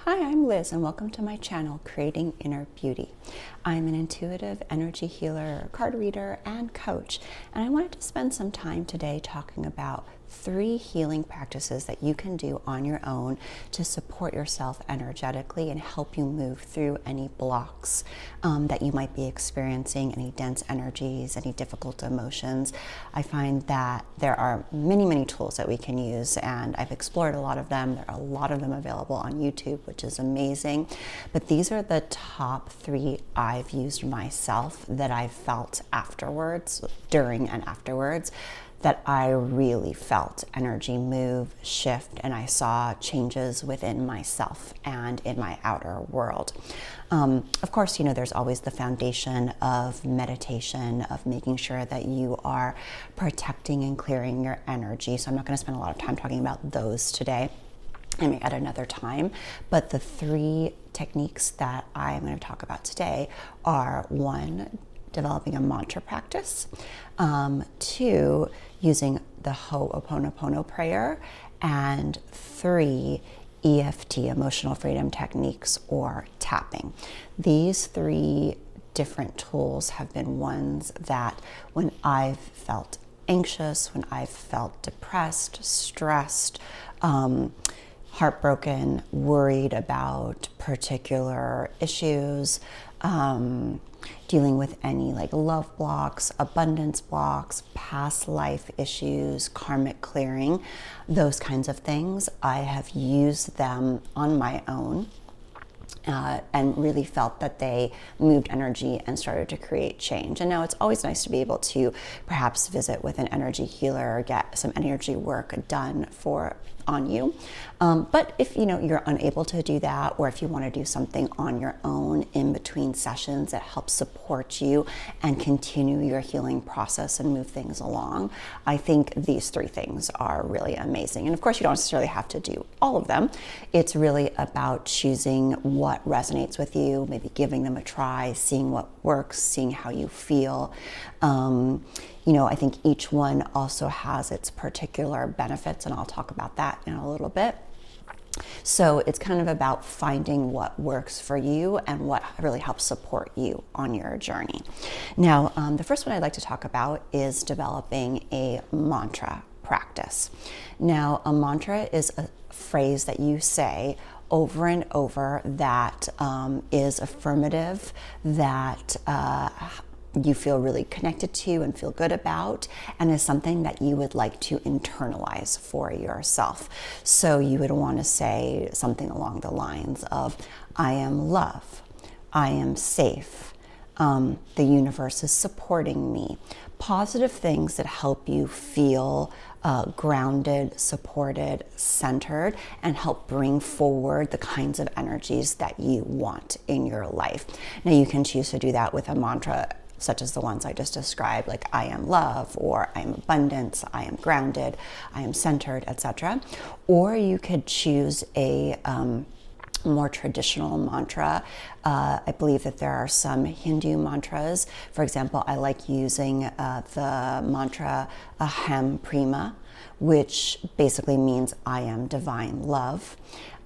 Hi, I'm Liz and welcome to my channel, Creating Inner Beauty. I'm an intuitive energy healer, card reader, and coach, and I wanted to spend some time today talking about 3 healing practices that you can do on your own to support yourself energetically and help you move through any blocks that you might be experiencing, any dense energies, any difficult emotions. I find that there are many tools that we can use, and I've explored a lot of them. There are a lot of them available on YouTube, which is amazing. But these are the top 3 I've used myself that I've felt afterwards, during and afterwards, that I really felt energy move, shift, and I saw changes within myself and in my outer world. Of course, there's always the foundation of meditation, of making sure that you are protecting and clearing your energy. So I'm not going to spend a lot of time talking about those today. I may at another time, but the 3 techniques that I'm going to talk about today are: 1, developing a mantra practice, 2, using the Hooponopono prayer, and 3, EFT, emotional freedom techniques, or tapping. These 3 different tools have been ones that when I've felt anxious, when I've felt depressed, stressed, heartbroken, worried about particular issues, dealing with any love blocks, abundance blocks, past life issues, karmic clearing, those kinds of things, I have used them on my own. And really felt that they moved energy and started to create change. And now it's always nice to be able to perhaps visit with an energy healer or get some energy work done on you. But if you're unable to do that, or if you want to do something on your own in between sessions that helps support you and continue your healing process and move things along, I think these 3 things are really amazing. And of course, you don't necessarily have to do all of them. It's really about choosing what resonates with you, maybe giving them a try, seeing what works, seeing how you feel. I think each one also has its particular benefits, and I'll talk about that in a little bit. So it's kind of about finding what works for you and what really helps support you on your journey. Now, the first one I'd like to talk about is developing a mantra practice. Now, a mantra is a phrase that you say over and over that is affirmative, that you feel really connected to and feel good about, and is something that you would like to internalize for yourself. So you would want to say something along the lines of, I am love, I am safe, the universe is supporting me. Positive things that help you feel grounded, supported, centered, and help bring forward the kinds of energies that you want in your life. Now, you can choose to do that with a mantra such as the ones I just described, like I am love, or I am abundance, I am grounded, I am centered, etc. Or you could choose a more traditional mantra. I believe that there are some Hindu mantras. For example, I like using the mantra Aham Prima, which basically means I am divine love.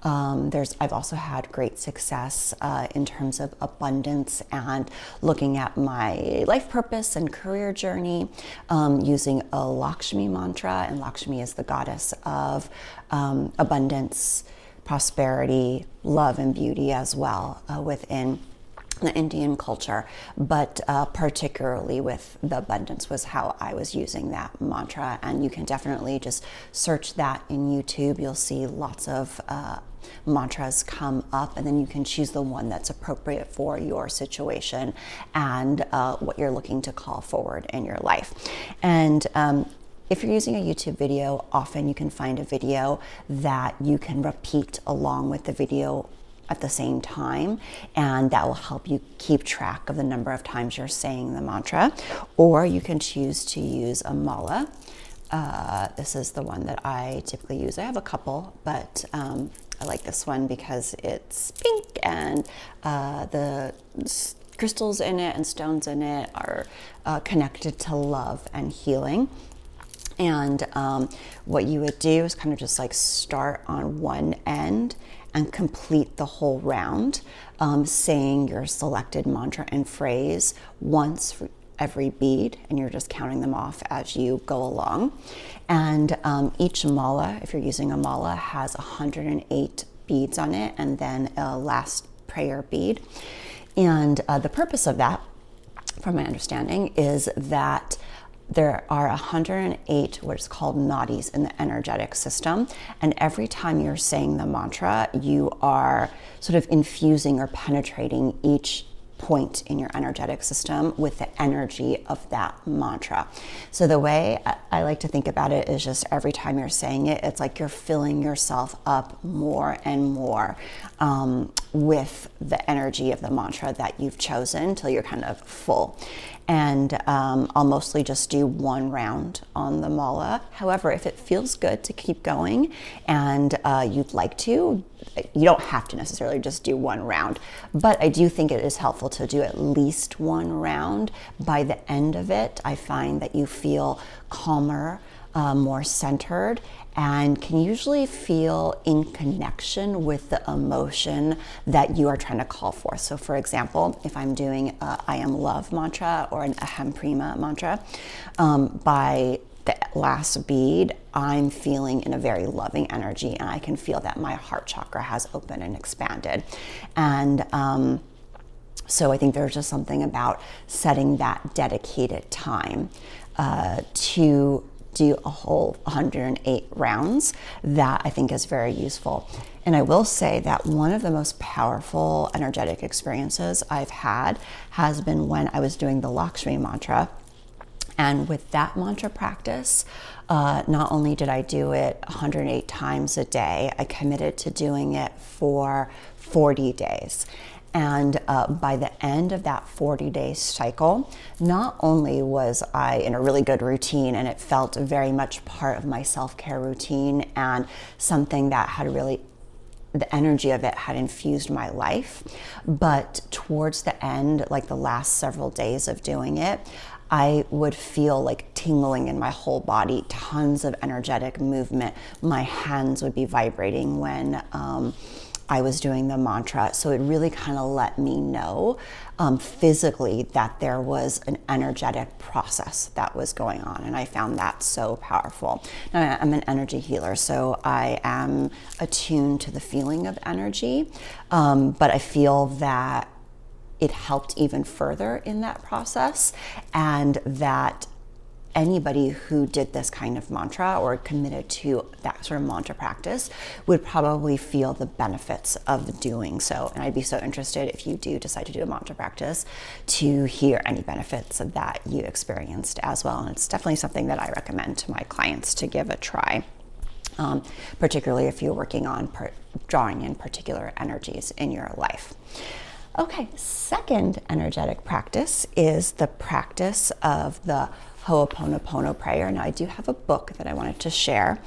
I've also had great success in terms of abundance and looking at my life purpose and career journey using a Lakshmi mantra, and Lakshmi is the goddess of abundance, prosperity, love, and beauty as well within the Indian culture, but particularly with the abundance was how I was using that mantra. And you can definitely just search that in YouTube. You'll see lots of mantras come up, and then you can choose the one that's appropriate for your situation and what you're looking to call forward in your life. And if you're using a YouTube video, often you can find a video that you can repeat along with the video at the same time, and that will help you keep track of the number of times you're saying the mantra. Or you can choose to use a mala. This is the one that I typically use. I have a couple, but I like this one because it's pink and the crystals in it and stones in it are connected to love and healing. And what you would do is kind of just start on one end and complete the whole round, saying your selected mantra and phrase once for every bead, and you're just counting them off as you go along. And each mala, if you're using a mala, has 108 beads on it, and then a last prayer bead. And the purpose of that, from my understanding, is that there are 108 what is called nadis in the energetic system, and every time you're saying the mantra, you are sort of infusing or penetrating each point in your energetic system with the energy of that mantra. So the way I like to think about it is just every time you're saying it, it's like you're filling yourself up more and more with the energy of the mantra that you've chosen till you're kind of full. And I'll mostly just do one round on the mala. However, if it feels good to keep going and you'd like to, you don't have to necessarily just do one round, but I do think it is helpful to do at least one round. By the end of it, I find that you feel calmer, more centered, and can usually feel in connection with the emotion that you are trying to call for. So for example, if I'm doing a I am love mantra or an Aham Prima mantra, by the last bead, I'm feeling in a very loving energy, and I can feel that my heart chakra has opened and expanded. And so I think there's just something about setting that dedicated time to do a whole 108 rounds that I think is very useful. And I will say that one of the most powerful energetic experiences I've had has been when I was doing the Lakshmi mantra. And with that mantra practice, not only did I do it 108 times a day, I committed to doing it for 40 days. And by the end of that 40-day cycle, not only was I in a really good routine, and it felt very much part of my self-care routine and something that had really, the energy of it had infused my life, but towards the end, like the last several days of doing it, I would feel like tingling in my whole body, tons of energetic movement. My hands would be vibrating when I was doing the mantra. So it really kind of let me know physically that there was an energetic process that was going on. And I found that so powerful. Now, I'm an energy healer, so I am attuned to the feeling of energy, but I feel that it helped even further in that process, and that anybody who did this kind of mantra or committed to that sort of mantra practice would probably feel the benefits of doing so. And I'd be so interested, if you do decide to do a mantra practice, to hear any benefits that you experienced as well. And it's definitely something that I recommend to my clients to give a try, particularly if you're working on drawing in particular energies in your life. Okay, second energetic practice is the practice of the Hooponopono prayer. Now, I do have a book that I wanted to share.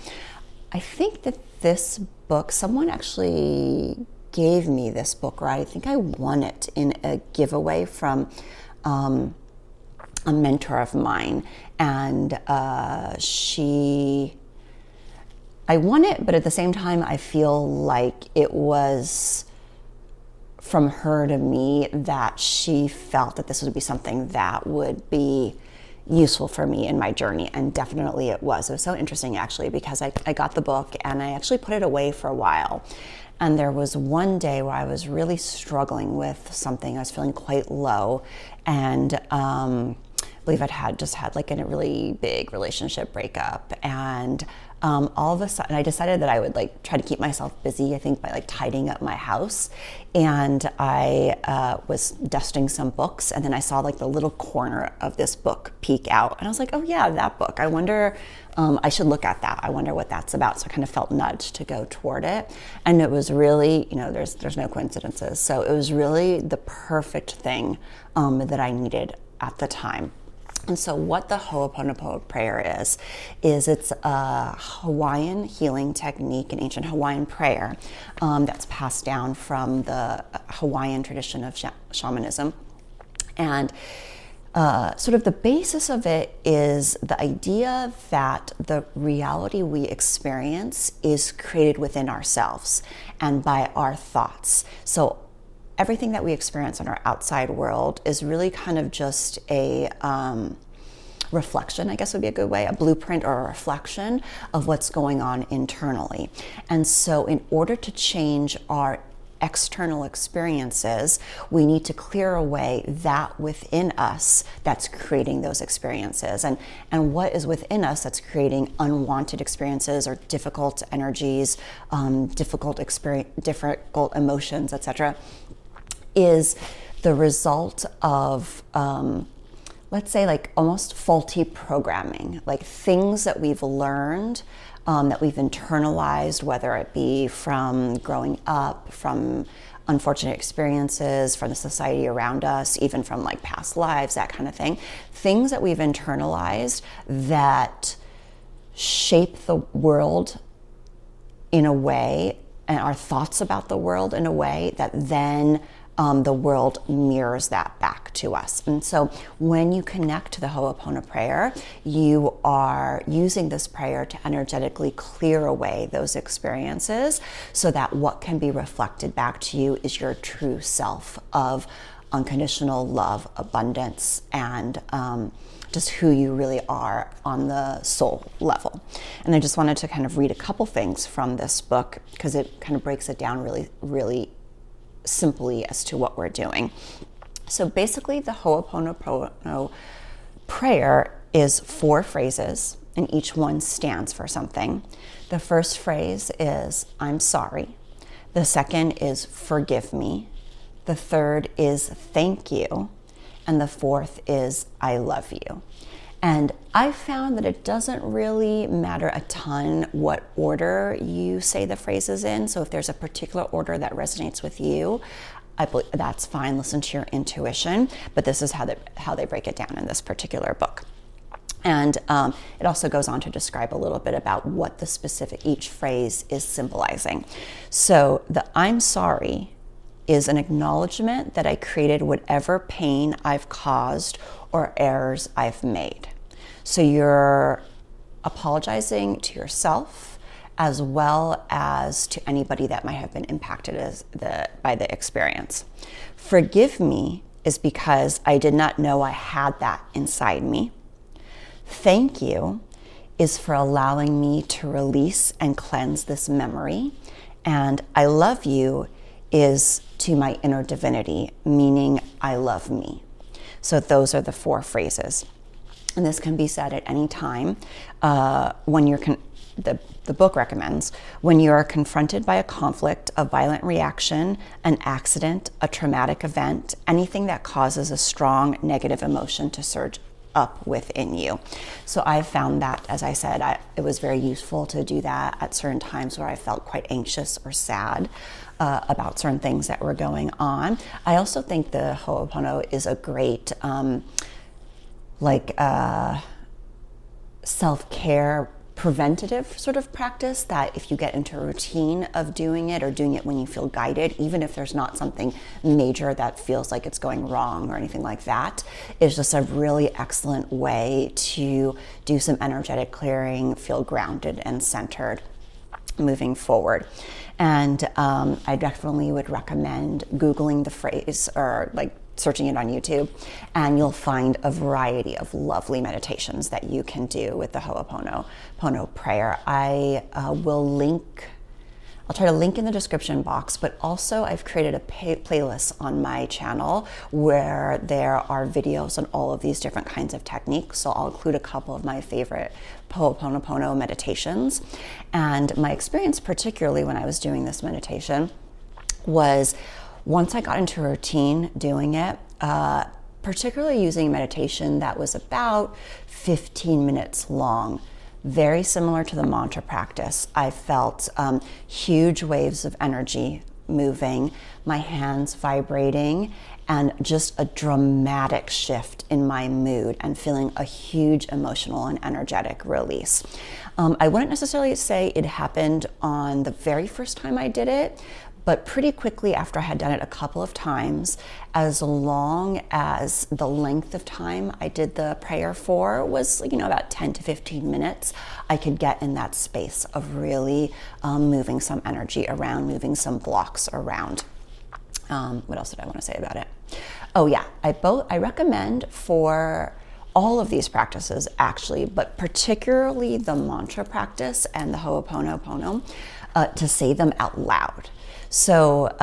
I think that this book, someone actually gave me this book, or I think I won it in a giveaway from a mentor of mine. And I won it, but at the same time, I feel like it was from her to me that she felt that this would be something that would be useful for me in my journey, and definitely it was. It was so interesting actually, because I got the book and I actually put it away for a while, and there was one day where I was really struggling with something. I was feeling quite low, and I believe I'd just had like a really big relationship breakup, and all of a sudden I decided that I would like try to keep myself busy, I think by like tidying up my house. And I was dusting some books, and then I saw like the little corner of this book peek out, and I was like, oh yeah, that book. I wonder, I should look at that. I wonder what that's about. So I kind of felt nudged to go toward it. And it was really, there's no coincidences. So it was really the perfect thing that I needed at the time. And so what the Hooponopono prayer is it's a Hawaiian healing technique, an ancient Hawaiian prayer that's passed down from the Hawaiian tradition of shamanism. And sort of the basis of it is the idea that the reality we experience is created within ourselves and by our thoughts. So everything that we experience in our outside world is really kind of just a reflection, I guess would be a good way, a blueprint or a reflection of what's going on internally. And so in order to change our external experiences, we need to clear away that within us that's creating those experiences. And what is within us that's creating unwanted experiences or difficult energies, difficult emotions, etc., is the result of let's say like almost faulty programming, like things that we've learned, that we've internalized, whether it be from growing up, from unfortunate experiences, from the society around us, even from like past lives, that kind of thing. Things that we've internalized that shape the world in a way, and our thoughts about the world in a way that then the world mirrors that back to us. And so when you connect to the Hooponopono prayer, you are using this prayer to energetically clear away those experiences so that what can be reflected back to you is your true self of unconditional love, abundance, and just who you really are on the soul level. And I just wanted to kind of read a couple things from this book because it kind of breaks it down really, really simply as to what we're doing. So basically the Hooponopono prayer is 4 phrases and each one stands for something. The first phrase is I'm sorry. The second is forgive me. The third is thank you. And the fourth is I love you. And I found that it doesn't really matter a ton what order you say the phrases in. So if there's a particular order that resonates with you, I believe that's fine. Listen to your intuition. But this is how they break it down in this particular book. And it also goes on to describe a little bit about what the specific each phrase is symbolizing. So the I'm sorry is an acknowledgement that I created whatever pain I've caused or errors I've made. So you're apologizing to yourself as well as to anybody that might have been impacted by the experience. Forgive me is because I did not know I had that inside me. Thank you is for allowing me to release and cleanse this memory. And I love you is to my inner divinity, meaning I love me. So those are the 4 phrases. And this can be said at any time when you're, the book recommends, when you are confronted by a conflict, a violent reaction, an accident, a traumatic event, anything that causes a strong negative emotion to surge up within you. So I found that, as I said, it was very useful to do that at certain times where I felt quite anxious or sad about certain things that were going on. I also think the Hooponopono is a great self-care preventative sort of practice that if you get into a routine of doing it or doing it when you feel guided, even if there's not something major that feels like it's going wrong or anything like that, is just a really excellent way to do some energetic clearing, feel grounded and centered moving forward. And I definitely would recommend Googling the phrase or searching it on YouTube, and you'll find a variety of lovely meditations that you can do with the Hooponopono prayer. I'll try to link in the description box, but also I've created a playlist on my channel where there are videos on all of these different kinds of techniques. So I'll include a couple of my favorite Hooponopono meditations. And my experience, particularly when I was doing this meditation, was once I got into a routine doing it, particularly using meditation that was about 15 minutes long, very similar to the mantra practice, I felt huge waves of energy moving, my hands vibrating, and just a dramatic shift in my mood and feeling a huge emotional and energetic release. I wouldn't necessarily say it happened on the very first time I did it, But pretty quickly after I had done it a couple of times, as long as the length of time I did the prayer for was, about 10 to 15 minutes, I could get in that space of really moving some energy around, moving some blocks around. What else did I want to say about it? Oh yeah, I recommend for all of these practices actually, but particularly the mantra practice and the Hooponopono, to say them out loud. So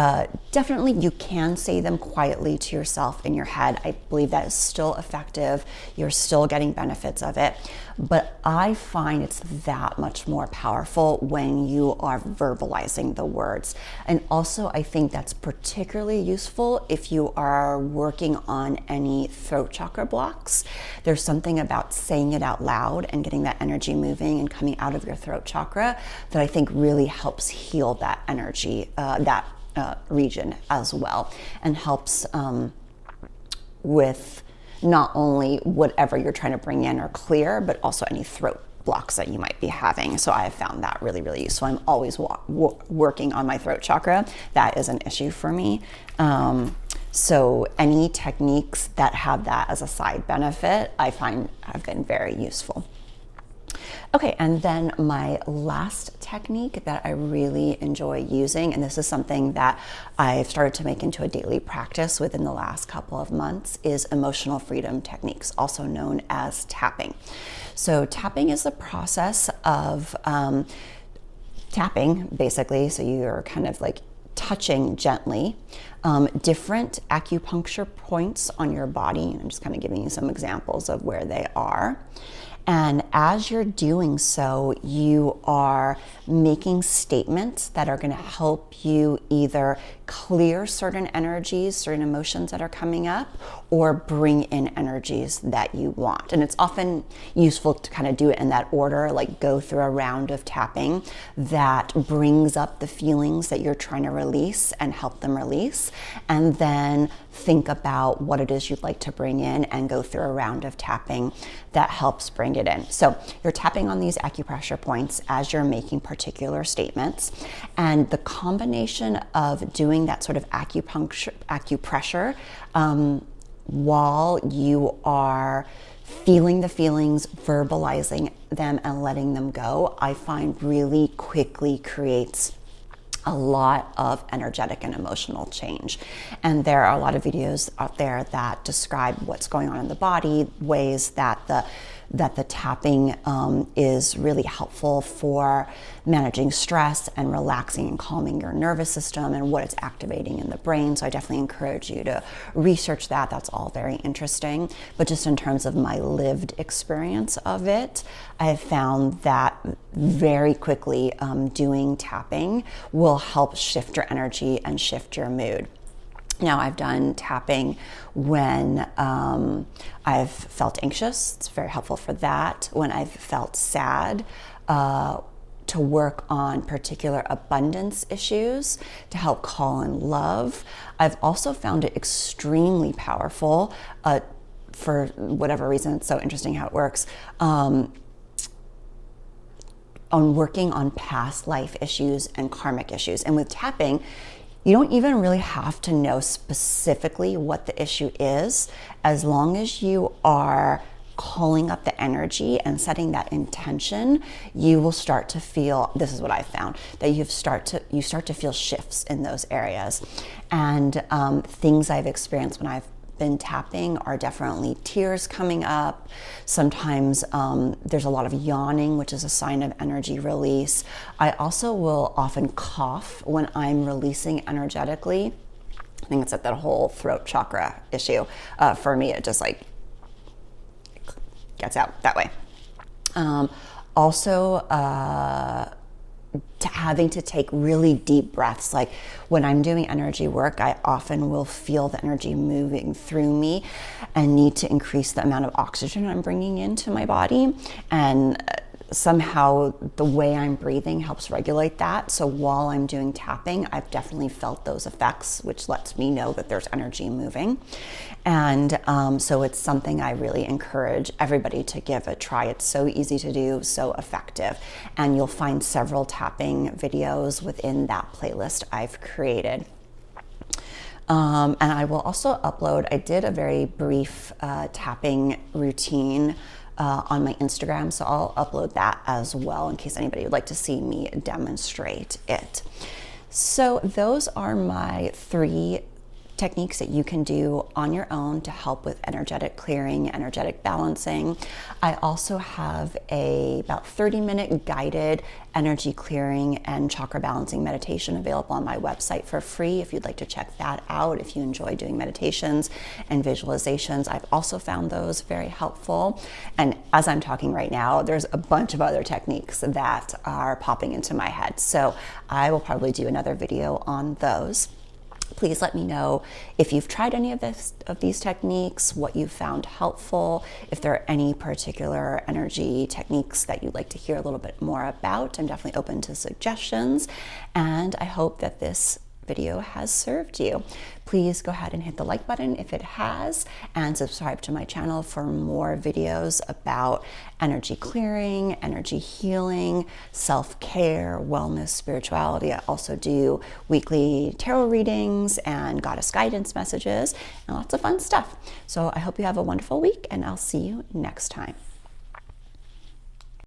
definitely you can say them quietly to yourself in your head. I believe that is still effective. You're still getting benefits of it. But I find it's that much more powerful when you are verbalizing the words. And also I think that's particularly useful if you are working on any throat chakra blocks. There's something about saying it out loud and getting that energy moving and coming out of your throat chakra that I think really helps heal that energy, that region as well, and helps with not only whatever you're trying to bring in or clear, but also any throat blocks that you might be having. So I have found that really, really useful. I'm always working on my throat chakra. That is an issue for me. So any techniques that have that as a side benefit, I find have been very useful. Okay, and then my last technique that I really enjoy using, and this is something that I've started to make into a daily practice within the last couple of months, is emotional freedom techniques, also known as tapping. So tapping is the process of tapping, basically, so you're kind of like touching gently different acupuncture points on your body. I'm just kind of giving you some examples of where they are. And as you're doing so, you are making statements that are going to help you either clear certain energies, certain emotions that are coming up, or bring in energies that you want. And it's often useful to kind of do it in that order, like go through a round of tapping that brings up the feelings that you're trying to release and help them release, and then think about what it is you'd like to bring in and go through a round of tapping that helps bring it in. So you're tapping on these acupressure points as you're making particular statements, and the combination of doing that sort of acupressure while you are feeling the feelings, verbalizing them, and letting them go, I find really quickly creates a lot of energetic and emotional change. And there are a lot of videos out there that describe what's going on in the body, ways that the tapping is really helpful for managing stress and relaxing and calming your nervous system, and what it's activating in the brain. So I definitely encourage you to research that. That's all very interesting. But just in terms of my lived experience of it, I have found that very quickly doing tapping will help shift your energy and shift your mood. Now, I've done tapping when I've felt anxious. It's very helpful for that. When I've felt sad, to work on particular abundance issues, to help call in love. I've also found it extremely powerful, for whatever reason. It's so interesting how it works, on working on past life issues and karmic issues. And with tapping, you don't even really have to know specifically what the issue is. As long as you are calling up the energy and setting that intention, you will start to feel, this is what I found, that you start to feel shifts in those areas. And things I've experienced when I've been tapping are definitely tears coming up. Sometimes there's a lot of yawning, which is a sign of energy release. I also will often cough when I'm releasing energetically. I think it's at that whole throat chakra issue. For me, it just like gets out that way. Also, having to take really deep breaths. Like when I'm doing energy work, I often will feel the energy moving through me and need to increase the amount of oxygen I'm bringing into my body. And somehow the way I'm breathing helps regulate that. So while I'm doing tapping, I've definitely felt those effects, which lets me know that there's energy moving. And so it's something I really encourage everybody to give a try. It's so easy to do, so effective. And you'll find several tapping videos within that playlist I've created. And I will also upload, I did a very brief tapping routine on my Instagram, so I'll upload that as well in case anybody would like to see me demonstrate it. So those are my 3 techniques that you can do on your own to help with energetic clearing, energetic balancing. I also have a about 30-minute guided energy clearing and chakra balancing meditation available on my website for free if you'd like to check that out. If you enjoy doing meditations and visualizations, I've also found those very helpful. And as I'm talking right now, there's a bunch of other techniques that are popping into my head. So I will probably do another video on those. Please let me know if you've tried any of these techniques, what you found helpful, if there are any particular energy techniques that you'd like to hear a little bit more about. I'm definitely open to suggestions, and I hope that this video has served you. Please go ahead and hit the like button if it has, and subscribe to my channel for more videos about energy clearing, energy healing, self-care, wellness, spirituality. I also do weekly tarot readings and goddess guidance messages and lots of fun stuff. So I hope you have a wonderful week, and I'll see you next time.